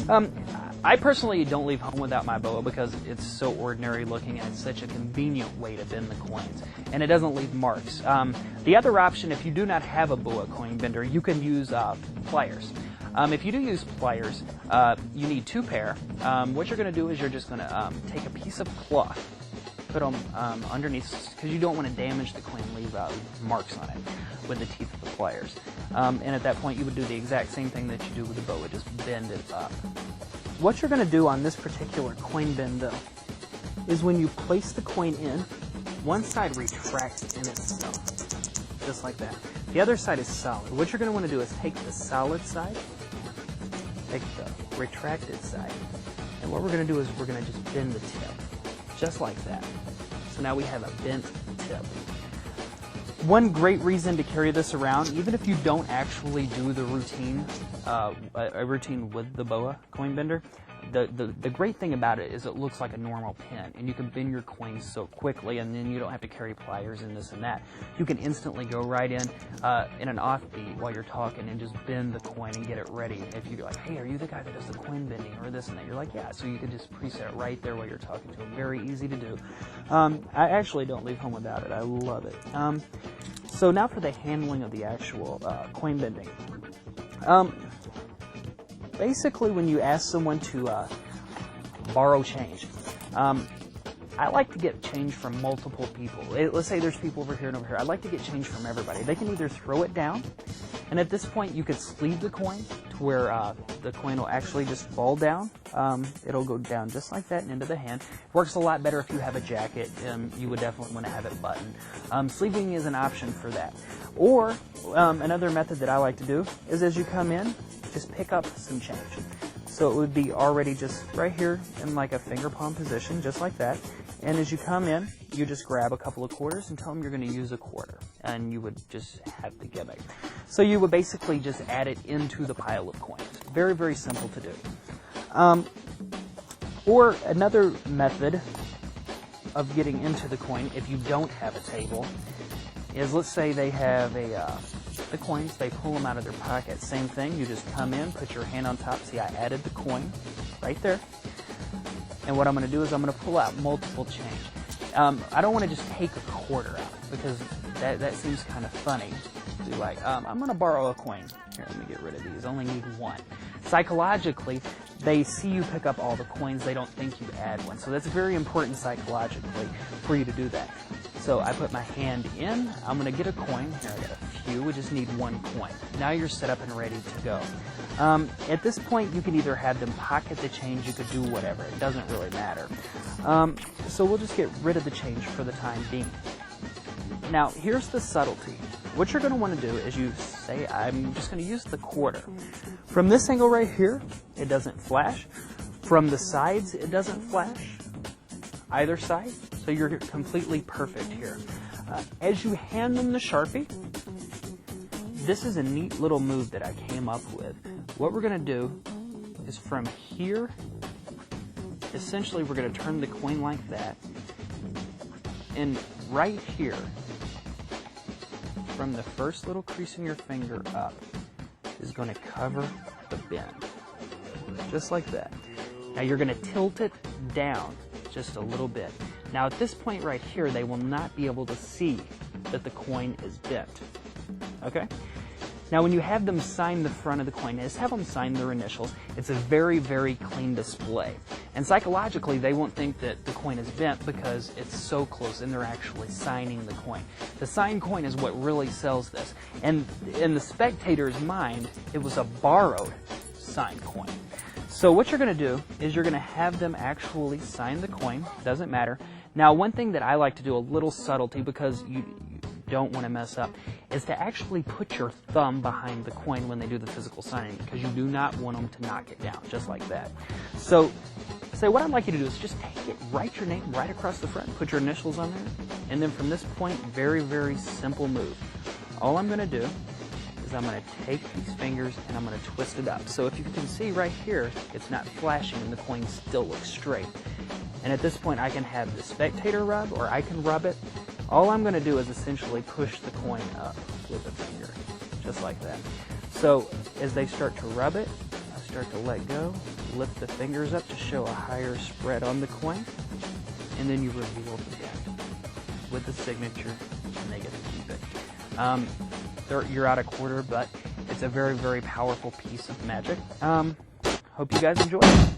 I personally don't leave home without my boa because it's so ordinary looking and it's such a convenient way to bend the coins, and it doesn't leave marks. The other option, if you do not have a boa coin bender, you can use pliers. If you do use pliers, you need 2 pair. What you're going to do is you're just going to take a piece of cloth, put them underneath, because you don't want to damage the coin, leave marks on it with the teeth of the pliers. And at that point, you would do the exact same thing that you do with the boa, just bend it up. What you're going to do on this particular coin bend, though, is when you place the coin in, one side retracts in itself, just like that. The other side is solid. What you're going to want to do is take the solid side, take the retracted side, and what we're going to do is we're going to just bend the tip, just like that. So now we have a bent tip. One great reason to carry this around, even if you don't actually do the routine, a routine with the boa coin bender, the great thing about it is it looks like a normal pin, and you can bend your coins so quickly, and then you don't have to carry pliers and this and that. You can instantly go right in an offbeat while you're talking and just bend the coin and get it ready. If you're like, hey, are you the guy that does the coin bending or this and that? You're like, yeah. So you can just preset it right there while you're talking to them. Very easy to do. I actually don't leave home without it. I love it. So now for the handling of the actual coin bending. Basically, when you ask someone to borrow change, I like to get change from multiple people. Let's say there's people over here and over here. I like to get change from everybody. They can either throw it down, and at this point you could sleeve the coin to where the coin will actually just fall down. It'll go down just like that and into the hand. Works a lot better if you have a jacket. You would definitely want to have it buttoned. Sleeving is an option for that. Or another method that I like to do is as you come in, just pick up some change. So it would be already just right here in like a finger palm position, just like that. And as you come in, you just grab a couple of quarters and tell them you're going to use a quarter. And you would just have the gimmick. So you would basically just add it into the pile of coins. Very, very simple to do. Or another method of getting into the coin, if you don't have a table, is let's say they have the coins, they pull them out of their pocket. Same thing, you just come in, put your hand on top. See, I added the coin right there. And what I'm going to do is I'm going to pull out multiple change. I don't want to just take a quarter out because that seems kind of funny. Be like, I'm going to borrow a coin. Here, let me get rid of these. I only need one. Psychologically, they see you pick up all the coins. They don't think you add one. So that's very important psychologically for you to do that. So I put my hand in. I'm going to get a coin. Here, I got a few. We just need one coin. Now you're set up and ready to go. At this point, you can either have them pocket the change. You could do whatever. It doesn't really matter. So we'll just get rid of the change for the time being. Now, here's the subtlety. What you're going to want to do is you say, I'm just going to use the quarter. From this angle right here, it doesn't flash. From the sides, it doesn't flash. Either side. So you're completely perfect here. As you hand them the Sharpie, this is a neat little move that I came up with. What we're going to do is from here, essentially we're going to turn the coin like that. And right here, from the first little crease in your finger up, is going to cover the bend. Just like that. Now you're going to tilt it down just a little bit. Now at this point right here, they will not be able to see that the coin is bent. Okay? Now when you have them sign the front of the coin, just have them sign their initials. It's a very, very clean display. And psychologically, they won't think that the coin is bent because it's so close and they're actually signing the coin. The signed coin is what really sells this. And in the spectator's mind, it was a borrowed signed coin. So what you're going to do is you're going to have them actually sign the coin. Doesn't matter. Now, one thing that I like to do, a little subtlety, because you don't want to mess up, is to actually put your thumb behind the coin when they do the physical signing, because you do not want them to knock it down, just like that. So what I'd like you to do is just take it, write your name right across the front, put your initials on there, and then from this point, very, very simple move. All I'm going to do is I'm going to take these fingers and I'm going to twist it up. So if you can see right here, it's not flashing and the coin still looks straight. And at this point, I can have the spectator rub or I can rub it. All I'm going to do is essentially push the coin up with a finger, just like that. So as they start to rub it, I start to let go, lift the fingers up to show a higher spread on the coin, and then you reveal the deck with the signature, and they get to keep it. You're out a quarter, but it's a very, very powerful piece of magic. Hope you guys enjoy it.